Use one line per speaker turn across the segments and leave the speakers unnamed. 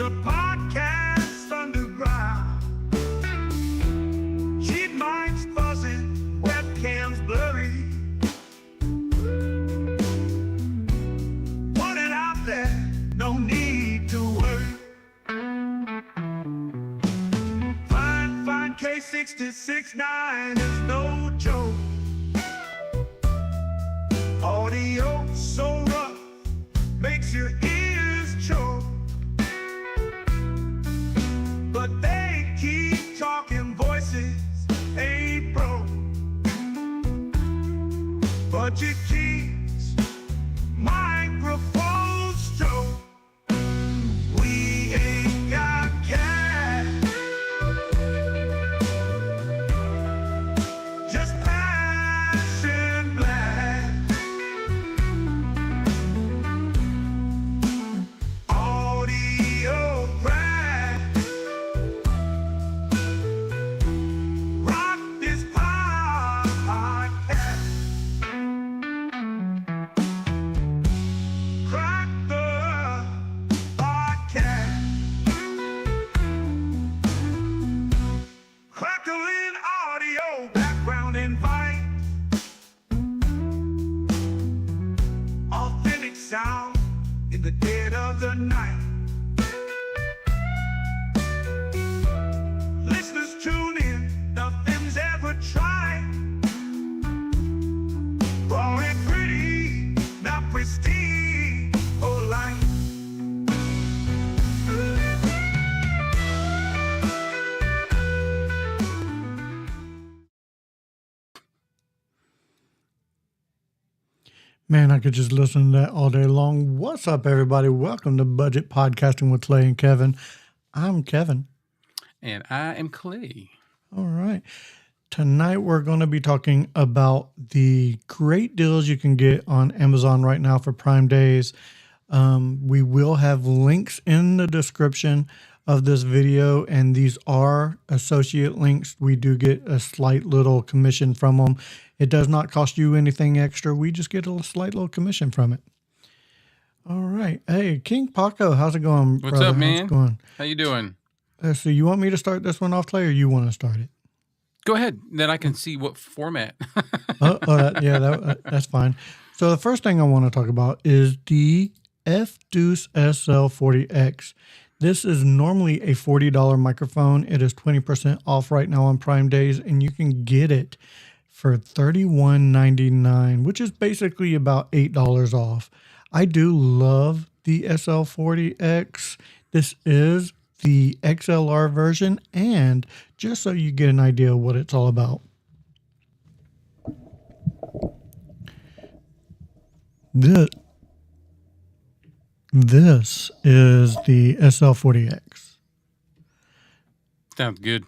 just a podcast underground. Cheap minds buzzing, webcams blurry. Put it out there, no need to worry. Finefine K669 is no joke. Audio so rough, makes your ears choke. But they keep talking, voices ain't broke. Budget keeps microphones stroke. We ain't got cash, just passion blast. Audio crash. Rock this podcast. Crack the podcast. Crackling audio, background invite. Authentic sound in the dead of the night. Listeners tune in, nothing's ever tried. Raw and pretty, not pristine or light.
Man, I could just listen to that all day long. What's up, everybody? Welcome to Budget Podcasting with Clay and Kevin. I'm Kevin.
And I am Clay.
All right. Tonight, we're going to be talking about the great deals you can get on Amazon right now for Prime Days. We will have links in the description of this video, and these are associate links. We do get a slight little commission from them. It does not cost you anything extra. We just get a slight little commission from it. All right. Hey, King Paco, how's it going,
What's
brother?
up, man?
How's it going?
How you doing?
So you want me to start this one off, Clay, or you want to start it?
Go ahead. Then I can see what format.
That's fine. So the first thing I want to talk about is the Fduce SL40X. This is normally a $40 microphone. It is 20% off right now on Prime Days, and you can get it for $31.99, which is basically about $8 off. I do love the SL40X. This is the XLR version, and just so you get an idea of what it's all about. This is the SL40X.
Sounds good.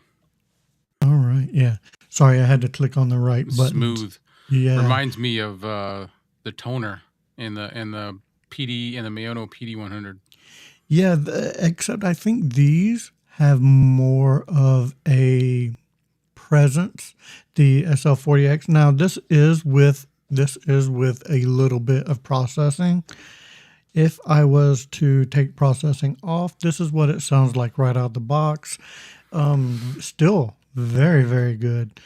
All right, yeah. Sorry, I had to click on the right button.
Smooth.
Yeah.
Reminds me of the toner and the Maonọ PD100.
Yeah, except I think these have more of a presence. The SL40X. Now this is with a little bit of processing. If I was to take processing off, this is what it sounds like right out the box. Still very, very good,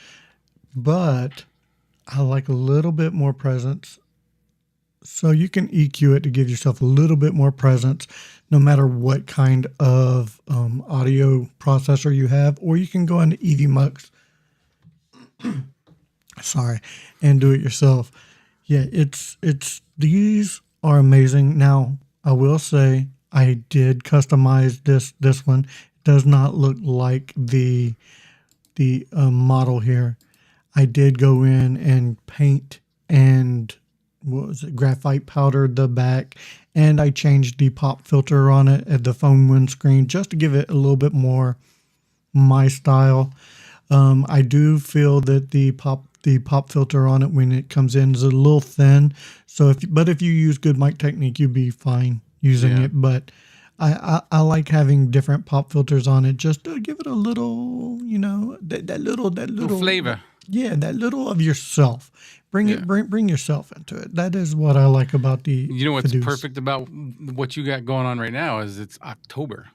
but I like a little bit more presence. So you can EQ it to give yourself a little bit more presence, no matter what kind of audio processor you have, or you can go into EVMux, and do it yourself. Yeah, these are amazing. Now, I will say I did customize this one. It does not look like the model here. I did go in and paint and graphite powdered the back, and I changed the pop filter on it at the phone windscreen just to give it a little bit more my style. I do feel that the pop filter on it when it comes in is a little thin. So if you use good mic technique, you'd be fine using it. But I like having different pop filters on it just to give it a little, that little
flavor.
Yeah, that little of yourself. Bring yourself into it. That is what I like about the
You know what's
Fduce.
perfect about what you got going on right now is it's October.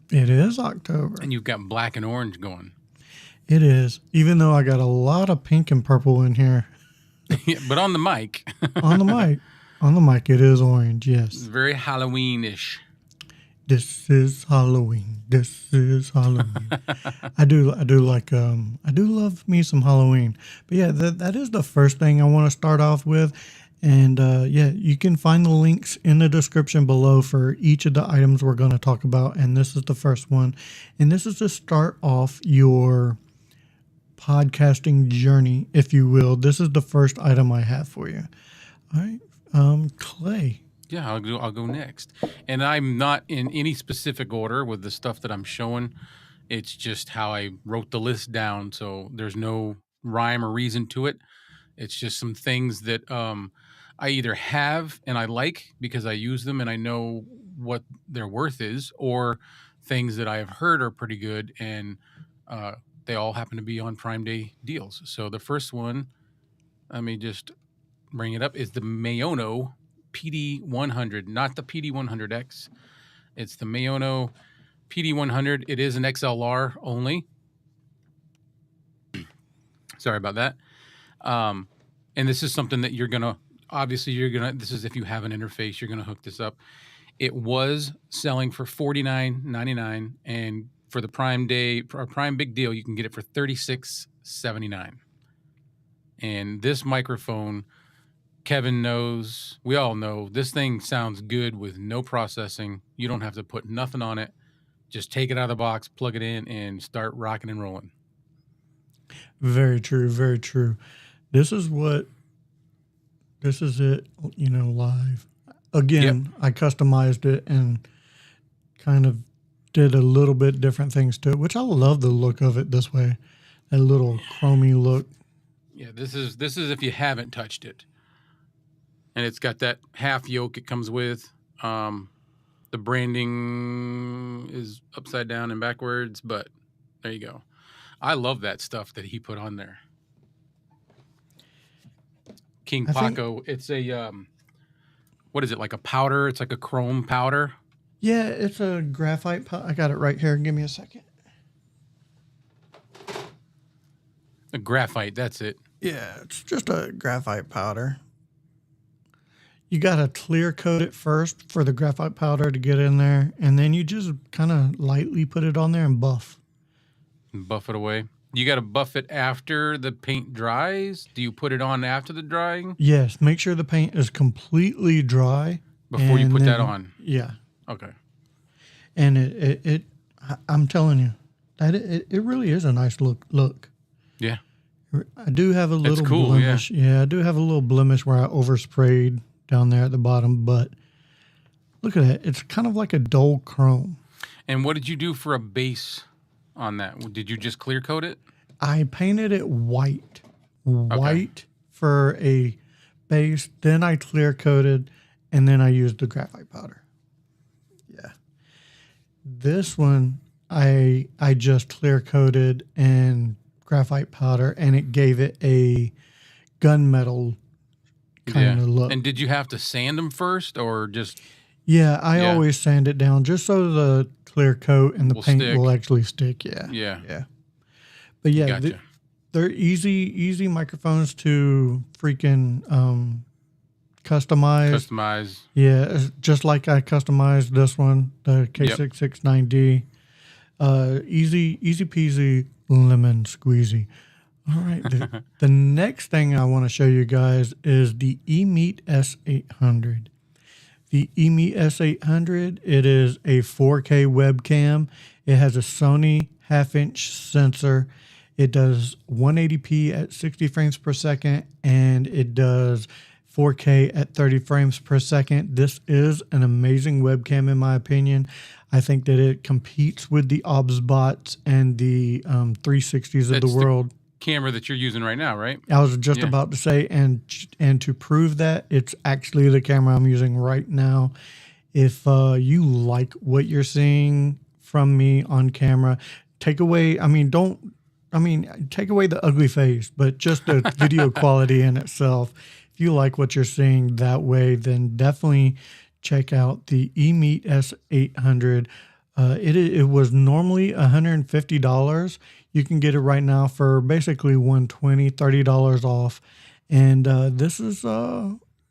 It is October.
And you've got black and orange going.
It is. Even though I got a lot of pink and purple in here.
Yeah, but on the mic.
On the mic, it is orange, yes.
It's very Halloween-ish.
This is Halloween. This is Halloween. I do love me some Halloween. But yeah, that is the first thing I want to start off with. And yeah, you can find the links in the description below for each of the items we're going to talk about. And this is the first one. And this is to start off your podcasting journey, if you will. This is the first item I have for you. All right, Clay.
Yeah, I'll go next. And I'm not in any specific order with the stuff that I'm showing. It's just how I wrote the list down. So there's no rhyme or reason to it. It's just some things that I either have and I like because I use them and I know what their worth is, or things that I have heard are pretty good and they all happen to be on Prime Day deals. So the first one, let me just bring it up, is the Maonọ PD100, not the PD100X. It's the Maonọ PD100. It is an XLR only. Sorry about that. And this is something that this is if you have an interface, you're going to hook this up. It was selling for $49.99, and for the Prime Day, or Prime Big Deal, you can get it for $36.79. And this microphone, Kevin knows, we all know, this thing sounds good with no processing. You don't have to put nothing on it. Just take it out of the box, plug it in, and start rocking and rolling.
Very true, very true. This is it, live. Again, yep. I customized it and kind of did a little bit different things to it, which I love the look of it this way. That little chromy look.
Yeah, this is if you haven't touched it. And it's got that half yoke it comes with. The branding is upside down and backwards, but there you go. I love that stuff that he put on there. King Paco. It's a, what is it, like a powder? It's like a chrome powder.
Yeah, it's a graphite powder. I got it right here. Give me a second.
A graphite, that's it.
Yeah, it's just a graphite powder. You got to clear coat it first for the graphite powder to get in there, and then you just kind of lightly put it on there and buff.
Buff it away. You got to buff it after the paint dries? Do you put it on after the drying?
Yes, make sure the paint is completely dry.
Before you put that on?
Yeah.
Okay.
And it I'm telling you, that it really is a nice look.
Yeah.
I do have a little blemish. Yeah, I do have a little blemish where I oversprayed down there at the bottom, but look at that. It's kind of like a dull chrome.
And what did you do for a base on that? Did you just clear coat it?
I painted it white. White for a base. Then I clear coated, and then I used the graphite powder. Yeah. This one, I just clear coated and graphite powder, and it gave it a gunmetal kind of look.
And did you have to sand them first, or just?
Yeah, I always sand it down just so the clear coat and the paint will actually stick. Yeah.
Yeah.
But yeah, they're easy microphones to freaking customize. Yeah, just like I customized this one, the K669D. Easy peasy lemon squeezy. All right. The next thing I want to show you guys is the Emeet S800. The Emeet S800, it is a 4K webcam. It has a Sony half-inch sensor. It does 180p at 60 frames per second, and it does 4K at 30 frames per second. This is an amazing webcam, in my opinion. I think that it competes with the OBSBots and the 360s of the world.
Camera that you're using right now, right?
I was just about to say, and to prove that, it's actually the camera I'm using right now. If you like what you're seeing from me on camera, take away take away the ugly face, but just the video quality in itself. If you like what you're seeing that way, then definitely check out the Emeet S800. It was normally $150. You can get it right now for basically $120, $30 off. And this is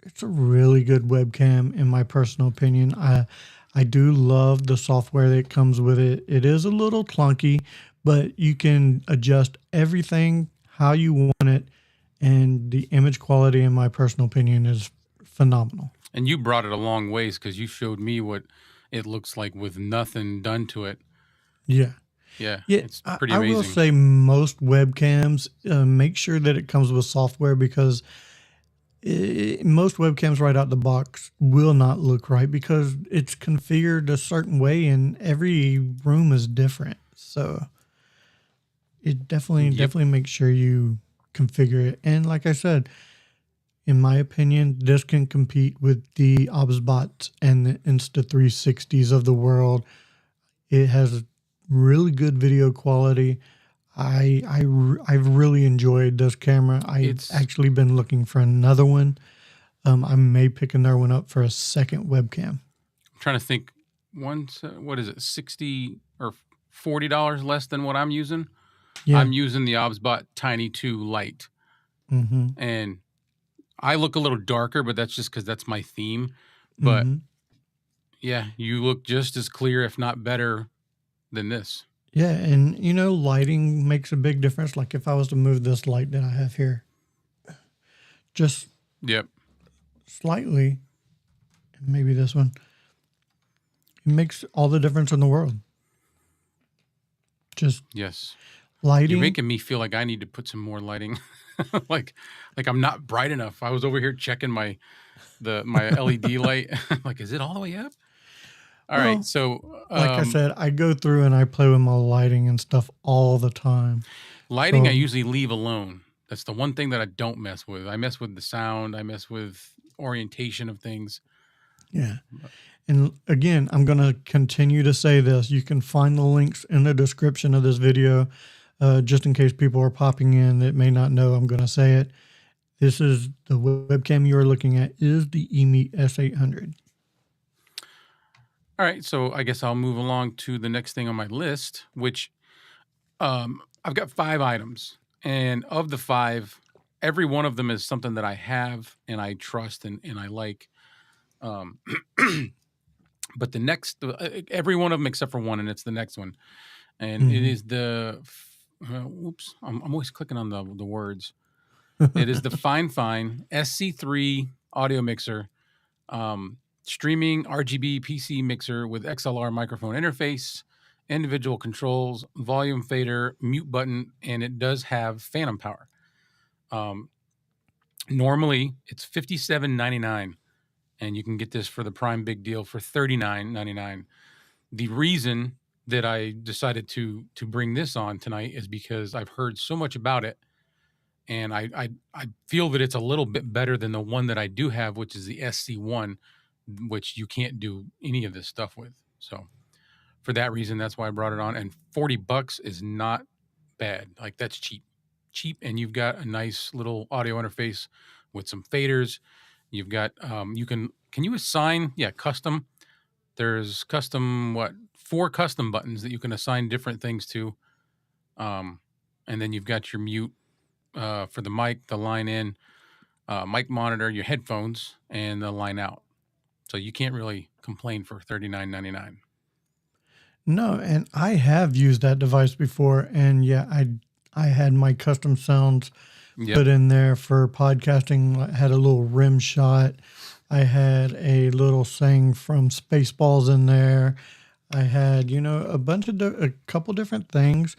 it's a really good webcam in my personal opinion. I do love the software that comes with it. It is a little clunky, but you can adjust everything how you want it, and the image quality, in my personal opinion, is phenomenal.
And you brought it a long ways because you showed me what it looks like with nothing done to it.
Yeah.
Yeah,
Yeah,
it's pretty
I
amazing.
will say most webcams make sure that it comes with software, because most webcams right out the box will not look right because it's configured a certain way and every room is different. So it definitely makes sure you configure it. And like I said, in my opinion, this can compete with the OBSBots and the Insta360s of the world. It has really good video quality. I've really enjoyed this camera. I've actually been looking for another one. I may pick another one up for a second webcam.
I'm trying to think. What is it? $60 or $40 less than what I'm using.
Yeah.
I'm using the OBSBot Tiny 2 Lite, and I look a little darker, but that's just because that's my theme. But yeah, you look just as clear, if not better, than this.
Yeah, and you know, lighting makes a big difference. Like if I was to move this light that I have here, just slightly, maybe this one, it makes all the difference in the world. Just lighting.
You're making me feel like I need to put some more lighting. like I'm not bright enough. I was over here checking my LED light. Like, is it all the way up? All right, so
like I said, I go through and I play with my lighting and stuff all the time.
Lighting I usually leave alone. That's the one thing that I don't mess with. I mess with the sound. I mess with orientation of things.
Yeah. And again, I'm going to continue to say this. You can find the links in the description of this video, just in case people are popping in that may not know. I'm going to say it. This is the webcam you are looking at is the Emeet S800.
All right, so I guess I'll move along to the next thing on my list, which I've got 5 items. And of the 5, every one of them is something that I have and I trust and I like. But the next, every one of them except for one, and it's the next one. And it is the, oops, I'm always clicking on the words. It is the Finefine SC3 audio mixer. Streaming RGB PC mixer with XLR microphone interface, individual controls, volume fader, mute button, and it does have phantom power. Normally, it's $57.99, and you can get this for the Prime Big Deal for $39.99. The reason that I decided to bring this on tonight is because I've heard so much about it, and I feel that it's a little bit better than the one that I do have, which is the SC1, which you can't do any of this stuff with. So for that reason, that's why I brought it on. And $40 is not bad. Like, that's cheap, and you've got a nice little audio interface with some faders. You've got can you assign custom? There's custom 4 custom buttons that you can assign different things to. And then you've got your mute for the mic, the line in, mic monitor, your headphones, and the line out. So you can't really complain for $39.99.
No, and I have used that device before, and yeah, I had my custom sounds put in there for podcasting. I had a little rim shot. I had a little saying from Spaceballs in there. I had, a couple different things.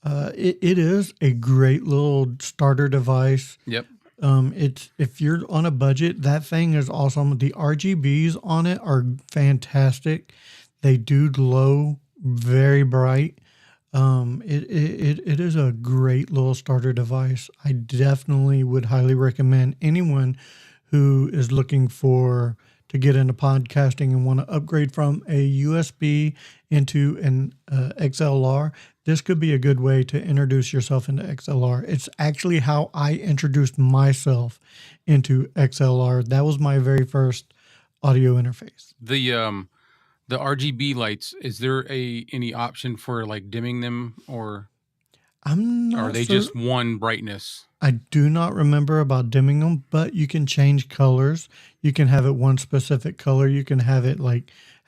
It is a great little starter device.
Yep.
It's, if you're on a budget, that thing is awesome. The RGBs on it are fantastic. They do glow very bright. It is a great little starter device. I definitely would highly recommend anyone who is looking to get into podcasting and want to upgrade from a USB into an XLR. This could be a good way to introduce yourself into XLR. It's actually how I introduced myself into XLR. That was my very first audio interface.
The The RGB lights, is there any option for like dimming them, or
I'm
are
not
they
sure.
just one brightness?
I do not remember about dimming them, but you can change colors. You can have it one specific color. You can have it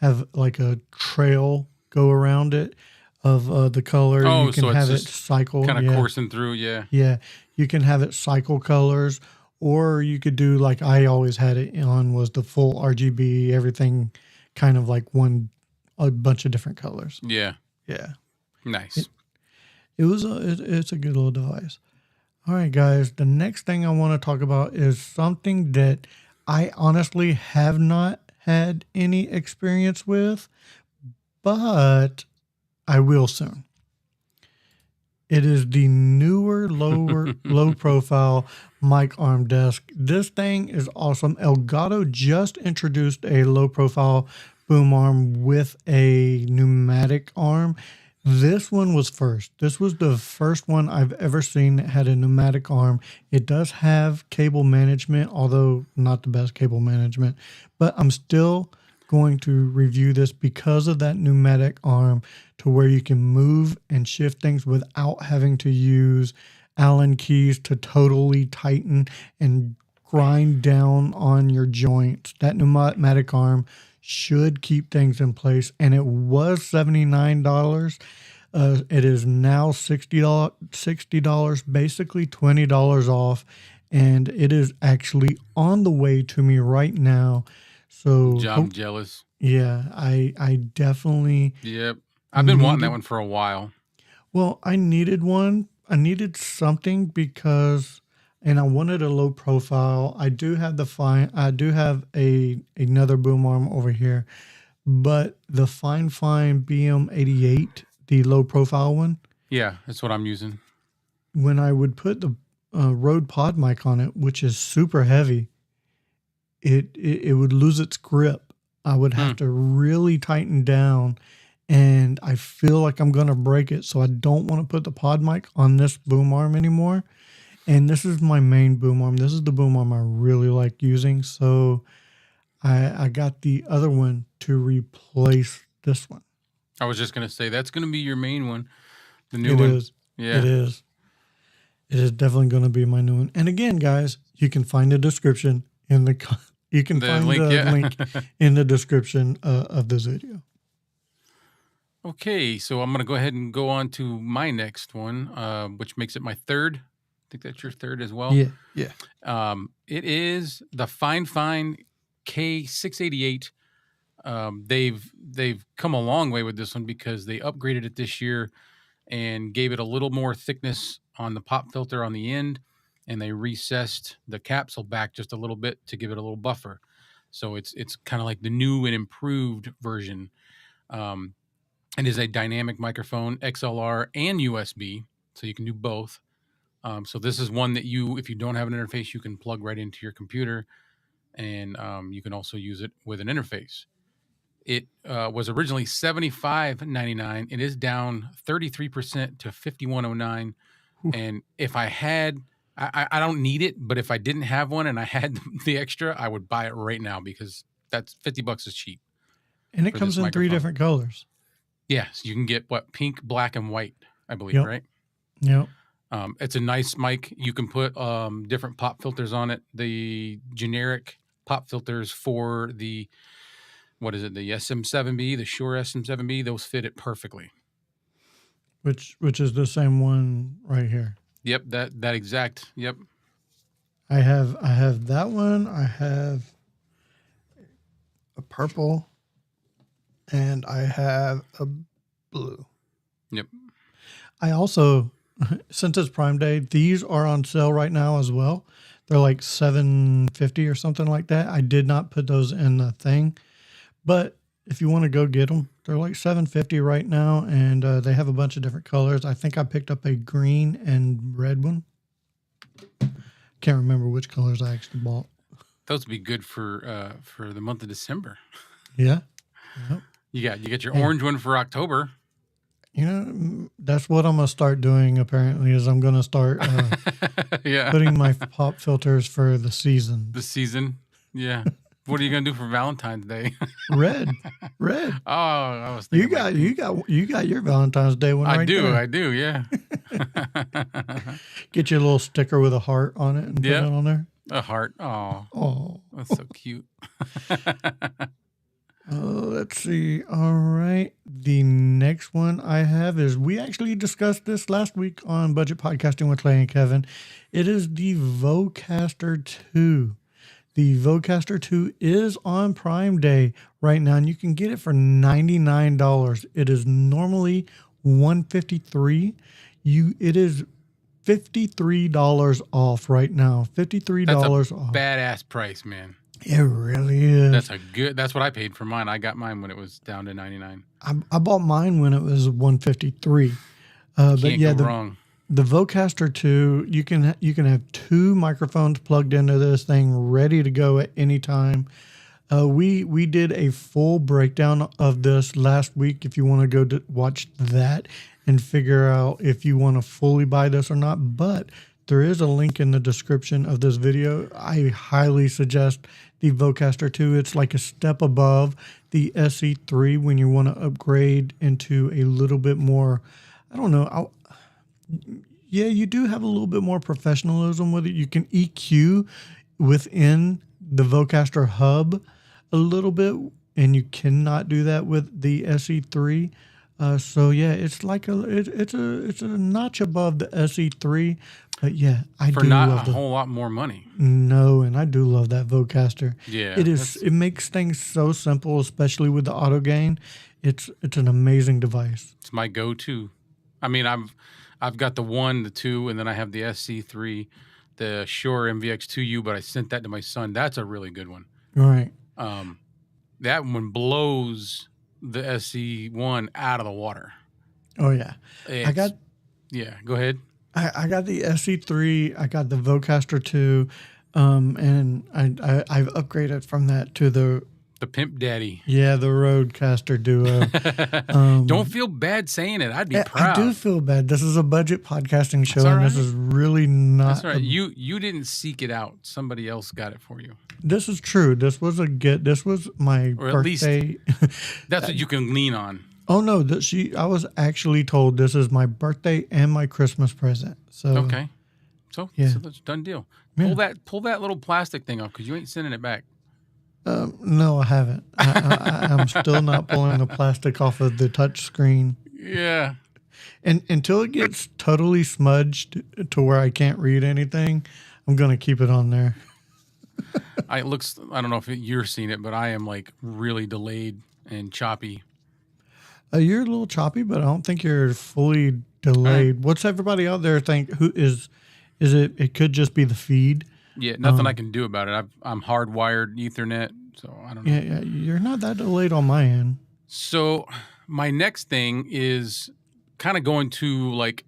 have like a trail go around it of the color.
Oh,
You can
so it's
have it
just
cycle.
kind of
Yeah.
coursing through. Yeah.
Yeah. You can have it cycle colors, or you could do like I always had it on was the full RGB, everything kind of like a bunch of different colors.
Yeah.
Yeah.
Nice.
It's a good little device. All right, guys. The next thing I want to talk about is something that I honestly have not had any experience with, but I will soon. It is the newer, low profile mic arm desk. This thing is awesome. Elgato just introduced a low profile boom arm with a pneumatic arm. This one was first. This was the first one I've ever seen that had a pneumatic arm. It does have cable management, although not the best cable management, but I'm still going to review this because of that pneumatic arm to where you can move and shift things without having to use Allen keys to totally tighten and grind down on your joints. That pneumatic arm should keep things in place, and it was $79. It is now $60, basically $20 off, and it is actually on the way to me right now. So
I'm jealous.
yeah, I definitely
Yep. I've been wanting that
needed.
one for a while.
Well, I needed one. I needed something because, and I wanted a low profile. I do have I do have another boom arm over here, but the Finefine BM88, the low profile one,
Yeah, that's what I'm using.
when I would put the Rode Pod mic on it, which is super heavy, it would lose its grip. I would have to really tighten down, and I feel like I'm going to break it. So I don't want to put the pod mic on this boom arm anymore. And this is my main boom arm. This is the boom arm I really like using. So I got the other one to replace this one.
I was just going to say, that's going to be your main one. The new
It
one.
is.
Yeah.
It is. It is definitely going to be my new one. And again, guys, you can find the description in the you can find
link,
the
yeah.
link in the description of this video.
Okay, so I'm going to go ahead and go on to my next one, which makes it my third. I think that's your third as well.
Yeah.
It is the Finefine K688. They've come a long way with this one because they upgraded it this year and gave it a little more thickness on the pop filter on the end, and they recessed the capsule back just a little bit to give it a little buffer. So it's kind of like the new and improved version. It is a dynamic microphone, XLR and USB, so you can do both. So this is one that if you don't have an interface, you can plug right into your computer, and you can also use it with an interface. It was originally $75.99. It is down 33% to $51.09. And if I had, I don't need it, but if I didn't have one and I had the extra, I would buy it right now because that's $50 is cheap.
And it comes in three different colors.
Yes, you can get pink, black, and white, I believe, right?
Yep.
It's a nice mic. You can put different pop filters on it. The generic pop filters for the the SM7B, the Shure SM7B, those fit it perfectly.
Which is the same one right here.
Yep, that exact. Yep.
I have that one. I have a purple, and I have a blue.
Yep.
I also, since it's Prime Day, these are on sale right now as well. They're like $7.50 or something like that. I did not put those in the thing, but if you want to go get them, they're like $7.50 right now, and they have a bunch of different colors. I think I picked up a green and red one. Can't remember which colors I actually bought.
Those would be good for the month of December.
Yeah. Yep.
You got your orange one for October.
You know, that's what I'm going to start doing, apparently, is I'm going to start putting my pop filters for the season.
The season. Yeah. What are you gonna do for Valentine's Day?
Red.
Oh, I was
You
thinking like
you got your Valentine's Day one right there.
I do, yeah.
Get you a little sticker with a heart on it and put
Yep.
it on there.
A heart. Oh,
Oh,
that's so cute.
let's see. All right. The next one I have is, we actually discussed this last week on Budget Podcasting with Clay and Kevin. It is the Vocaster 2. The Vocaster 2 is on Prime Day right now, and you can get it for $99. It is normally $153. It is $53 off right now. $53
That's a
off.
badass price, man.
It really is.
That's what I paid for mine. I got mine when it was down to 99.
I bought mine when it was $153. But
Can't
yeah,
go wrong.
the Vocaster 2, you can have two microphones plugged into this thing, ready to go at any time. We did a full breakdown of this last week. If you want to go to watch that and figure out if you want to fully buy this or not, but there is a link in the description of this video. I highly suggest the Vocaster 2. It's like a step above the SC3 when you want to upgrade into a little bit more, I don't know. Yeah, you do have a little bit more professionalism with it. You can EQ within the Vocaster hub a little bit, and you cannot do that with the SE3. So yeah, it's like it's a notch above the SE3, but yeah, I
For
do
not
love
a whole lot more money.
No, and I do love that Vocaster.
Yeah,
It makes things so simple, especially with the auto gain. It's an amazing device.
It's my go-to. I mean, I've got the 1, the 2, and then I have the SC3, the Shure MVX2U, but I sent that to my son. That's a really good one.
Right.
That one blows the SC1 out of the water.
Oh yeah.
Yeah, go ahead.
I got the SC3, I got the Vocaster 2, and I've upgraded from that to the
Pimp Daddy.
the Rodecaster Duo.
Don't feel bad saying it. I'd be proud.
I do feel bad. This is a budget podcasting show, and this is really not.
That's right. You didn't seek it out. Somebody else got it for you.
This is true. This was my
Or at
birthday.
That's what you can lean on.
Oh no, I was actually told this is my birthday and my Christmas present. So
Okay. So that's a done deal.
Yeah.
Pull that little plastic thing off because you ain't sending it back.
No, I haven't. I'm still not pulling the plastic off of the touch screen.
Yeah.
And until it gets totally smudged to where I can't read anything, I'm gonna keep it on there.
I don't know if you're seeing it, but I am like really delayed and choppy.
You're a little choppy, but I don't think you're fully delayed. What's everybody out there think? Who is it? It could just be the feed.
Yeah, nothing I can do about it. I'm hardwired Ethernet, so I don't know.
Yeah, you're not that delayed on my end.
So my next thing is kind of going to like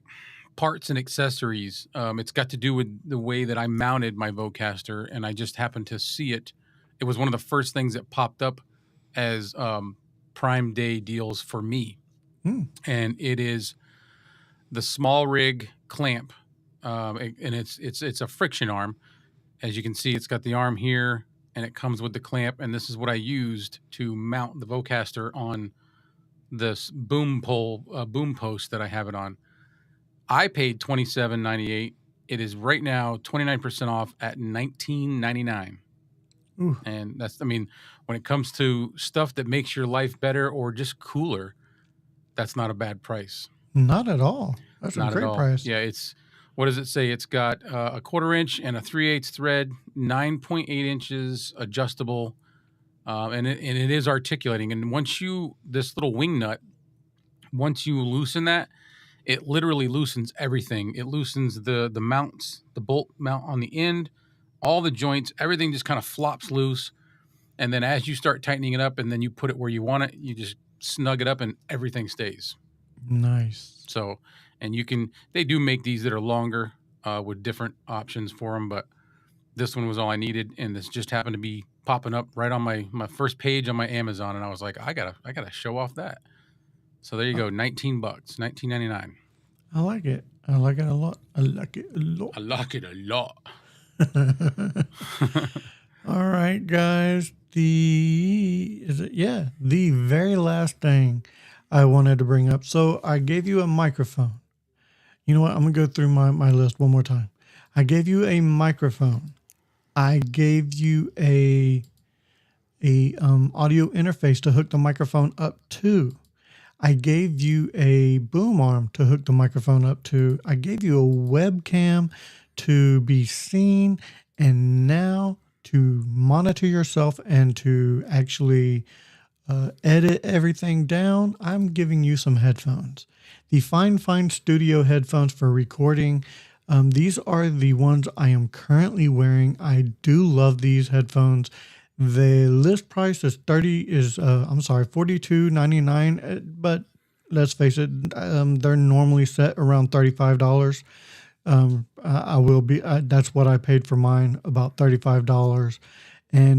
parts and accessories. It's got to do with the way that I mounted my Vocaster, and I just happened to see it. It was one of the first things that popped up as Prime Day deals for me, and it is the small rig clamp, and it's a friction arm. As you can see, it's got the arm here, and it comes with the clamp, and this is what I used to mount the Vocaster on this boom post that I have it on. I paid $27.98. It is right now 29% off at $19.99. And when it comes to stuff that makes your life better or just cooler, that's not a bad price.
Not at all. That's
Not
a great
at all.
price.
Yeah, what does it say? It's got a 1/4 inch and a 3/8 thread, 9.8 inches adjustable, and it is articulating. And this little wing nut, once you loosen that, it literally loosens everything. It loosens the mounts, the bolt mount on the end, all the joints, everything just kind of flops loose. And then as you start tightening it up and then you put it where you want it, you just snug it up and everything stays.
Nice.
So, and they do make these that are longer with different options for them, but this one was all I needed. And this just happened to be popping up right on my first page on my Amazon. And I was like, I gotta show off that. So there you go. $19, $19.99.
I like it. I like it a lot. I like it a lot.
I like it a lot.
All right, guys. the very last thing I wanted to bring up. So I gave you a microphone. You know what? I'm gonna go through my list one more time. I gave you a microphone. I gave you a audio interface to hook the microphone up to. I gave you a boom arm to hook the microphone up to. I gave you a webcam to be seen, and now to monitor yourself and to actually edit everything down, I'm giving you some headphones. The Finefine Studio headphones for recording. These are the ones I am currently wearing. I do love these headphones. The list price is $42.99, but let's face it, they're normally set around $35. That's what I paid for mine, about $35.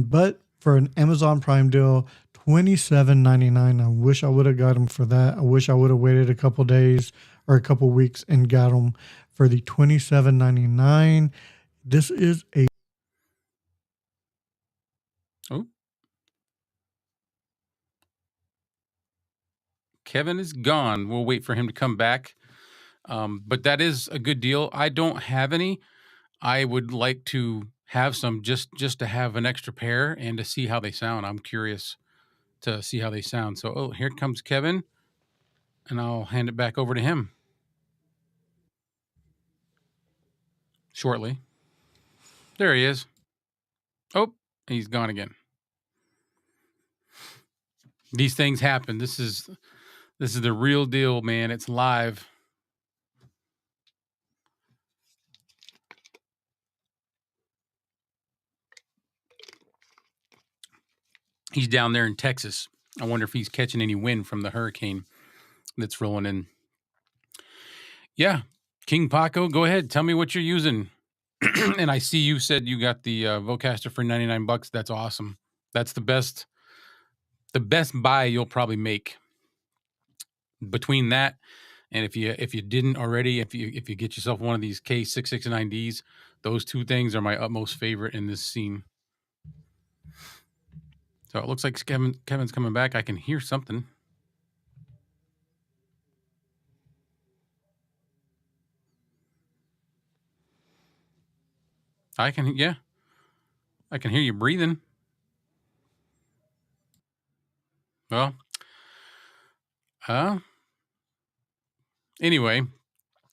But for an Amazon Prime deal, $27.99. I wish I would have got them for that. I wish I would have waited a couple days or a couple weeks and got them for the $27.99. This is a
Kevin is gone. We'll wait for him to come back. But that is a good deal. I don't have any. I would like to have some just to have an extra pair and to see how they sound. I'm curious to see how they sound. So, here comes Kevin, and I'll hand it back over to him shortly. There he is. Oh, he's gone again. These things happen. This is the real deal, man. It's live. He's down there in Texas. I wonder if he's catching any wind from the hurricane that's rolling in. Yeah. King Paco, go ahead. Tell me what you're using. And I see you said you got the Vocaster for $99. That's awesome. That's the best buy you'll probably make. Between that, and if you didn't already, if you get yourself one of these K669Ds, those two things are my utmost favorite in this scene. So it looks like Kevin's coming back. I can hear something. I can hear you breathing. Well, anyway,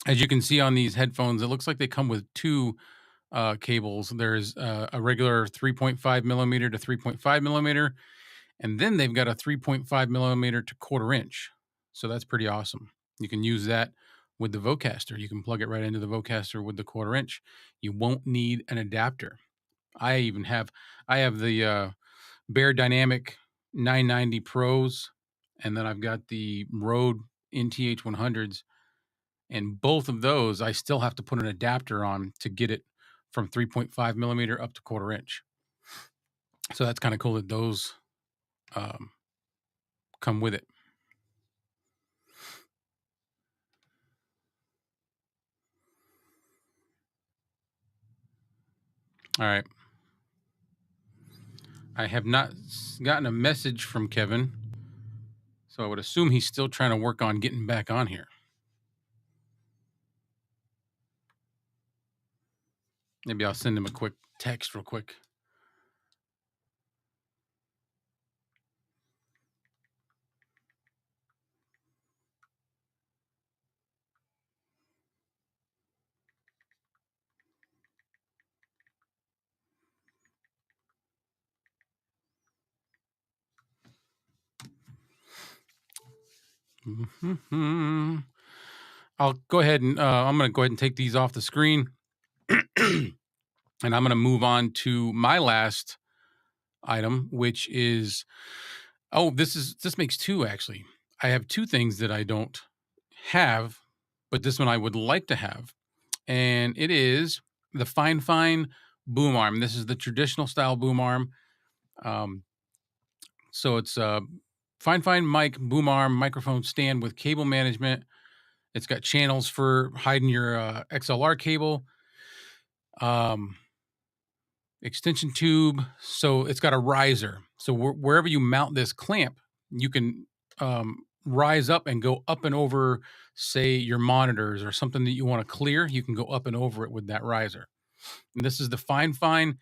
as you can see on these headphones, it looks like they come with two cables. There's a regular 3.5 millimeter to 3.5 millimeter, and then they've got a 3.5 millimeter to 1/4 inch. So that's pretty awesome. You can use that with the Vocaster. You can plug it right into the Vocaster with the 1/4 inch. You won't need an adapter. I have the Bear Dynamic 990 Pros, and then I've got the Rode NTH 100s. And both of those, I still have to put an adapter on to get it from 3.5 millimeter up to 1/4 inch. So that's kind of cool that those come with it. All right. I have not gotten a message from Kevin, so I would assume he's still trying to work on getting back on here. Maybe I'll send him a quick text real quick. I'll go ahead and I'm going to go ahead and take these off the screen. And I'm going to move on to my last item, which is, this makes two actually. I have two things that I don't have, but this one I would like to have. And it is the Finefine boom arm. This is the traditional style boom arm. So it's a Finefine mic boom arm microphone stand with cable management. It's got channels for hiding your XLR cable. Extension tube. So it's got a riser. So wherever you mount this clamp, you can rise up and go up and over, say, your monitors or something that you want to clear. You can go up and over it with that riser. And this is the Finefine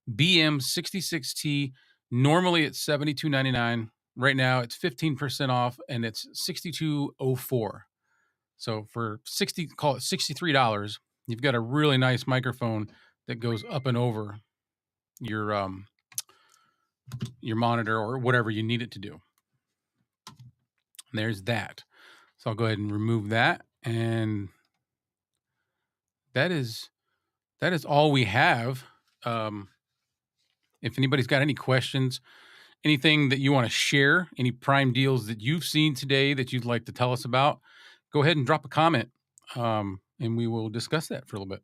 BM66T. Normally it's $72.99. Right now it's 15% off, and it's $62.04. So for call it $63, you've got a really nice microphone that goes up and over your monitor or whatever you need it to do. And there's that. So I'll go ahead and remove that, and that is all we have. If anybody's got any questions, anything that you want to share, any prime deals that you've seen today that you'd like to tell us about, go ahead and drop a comment, and we will discuss that for a little bit.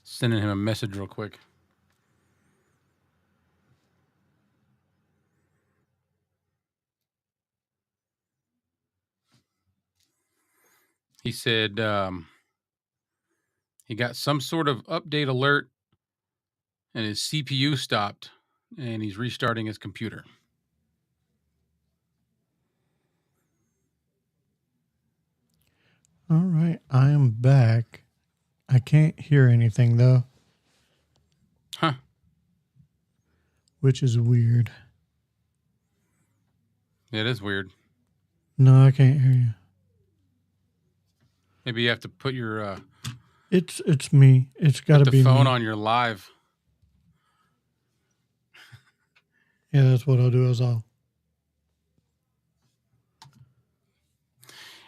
Sending him a message real quick. He said he got some sort of update alert and his CPU stopped, and he's restarting his computer.
All right, I am back. I can't hear anything though.
Huh.
Which is weird.
Yeah, it is weird.
No, I can't hear you.
Maybe you have to put your
It's me. It's got to be
the phone
me.
on your live.
Yeah, that's what I'll do. Is I'll.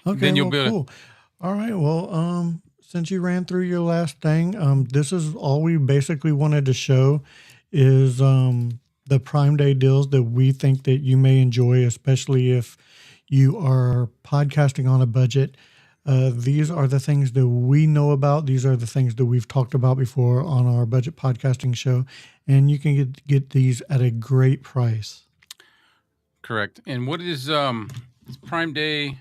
Okay,
Then you'll
well,
be
cool. All right, well, since you ran through your last thing, this is all we basically wanted to show is the Prime Day deals that we think that you may enjoy, especially if you are podcasting on a budget. These are the things that we know about. These are the things that we've talked about before on our budget podcasting show, and you can get these at a great price.
Correct. And what is Prime Day?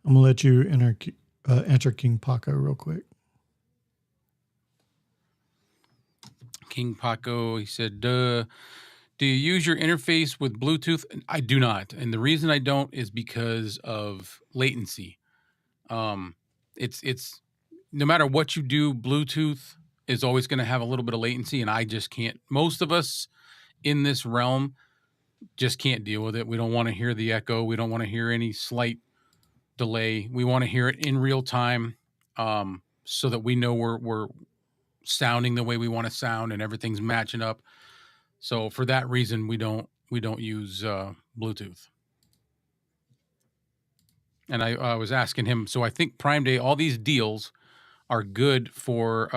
I'm gonna let you enter King Paco real quick.
King Paco, he said, do you use your interface with Bluetooth? I do not. And the reason I don't is because of latency. It's no matter what you do, Bluetooth is always going to have a little bit of latency, and I just can't. Most of us in this realm just can't deal with it. We don't want to hear the echo. We don't want to hear any slight delay. We want to hear it in real time, so that we know we're sounding the way we want to sound and everything's matching up. So for that reason, we don't use Bluetooth. And I was asking him, so I think Prime Day, all these deals are good for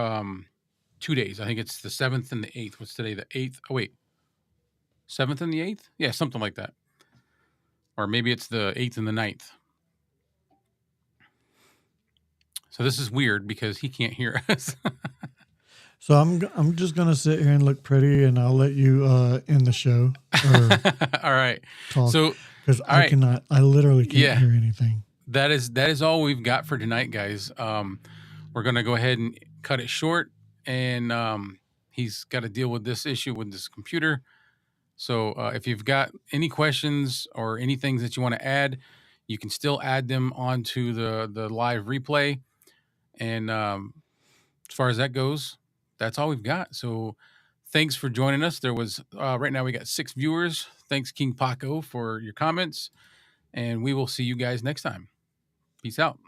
2 days. I think it's the 7th and the 8th. What's today? The 8th? Oh, wait. 7th and the 8th? Yeah, something like that. Or maybe it's the 8th and the 9th. So this is weird because he can't hear us.
So I'm just gonna sit here and look pretty, and I'll let you end the show. Or
all right.
talk,
So
because I literally can't hear anything.
That is all we've got for tonight, guys. We're gonna go ahead and cut it short, and he's got to deal with this issue with this computer. So if you've got any questions or any things that you want to add, you can still add them onto the live replay. And as far as that goes, that's all we've got. So thanks for joining us. There was right now we got 6 viewers. Thanks, King Paco, for your comments, and we will see you guys next time. Peace out.